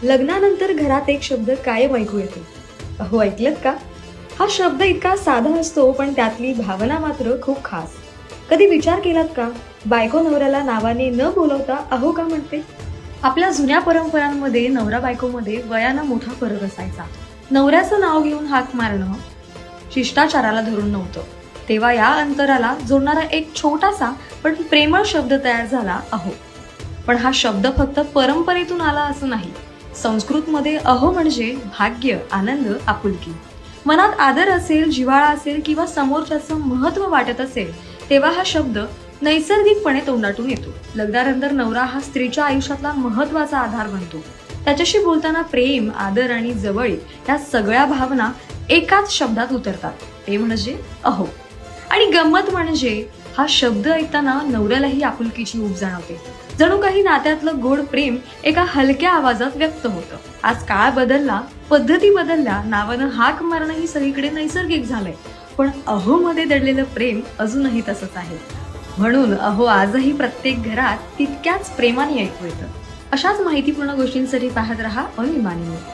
लग्नानंतर घरात एक शब्द कायम ऐकू येतो. अहो ऐकलत का? हा शब्द इतका साधा असतो पण त्यातली भावना मात्र खूप खास. कधी विचार केलात का? बायको नवऱ्याला नावाने न बोलवता अहो का म्हणते? आपल्या जुन्या परंपरांमध्ये नवरा बायकोमध्ये वयानं मोठा फरक असायचा. नवऱ्याचं नाव घेऊन हाक मारणं शिष्टाचाराला धरून नव्हतं. तेव्हा या अंतराला जोडणारा एक छोटासा पण प्रेमळ शब्द तयार झाला अहो. पण हा शब्द फक्त परंपरेतून आला असं नाही. संस्कृतमध्ये अहो म्हणजे भाग्य, आनंद, आपुलकी. मनात आदर असेल, जिव्हाळा असेल किंवा समोरच्याचं महत्त्व वाटत असेल तेव्हा हा शब्द नैसर्गिकपणे तोंडातून येतो. लग्नानंतर नवरा हा स्त्रीच्या आयुष्यातला महत्त्वाचा आधार बनतो. त्याच्याशी बोलताना प्रेम, आदर आणि जवळीक या सगळ्या भावना एकाच शब्दात उतरतात, ते म्हणजे अहो. आणि गंमत म्हणजे हा शब्द ऐकताना नवऱ्यालाही आपुलकीची ऊब जाणवते. जणू काही नात्यातलं गोड प्रेम एका हलक्या आवाजात व्यक्त होतं. आज काळ बदलला, पद्धती बदलल्या, नावानं हाक मारणंही सगळीकडे नैसर्गिक झालंय. पण अहो मध्ये दडलेलं प्रेम अजूनही तसंच आहे. म्हणून अहो आजही प्रत्येक घरात तितक्याच प्रेमाने ऐकू येतं. अशाच माहितीपूर्ण गोष्टींसाठी पाहत रहा अनिमानी.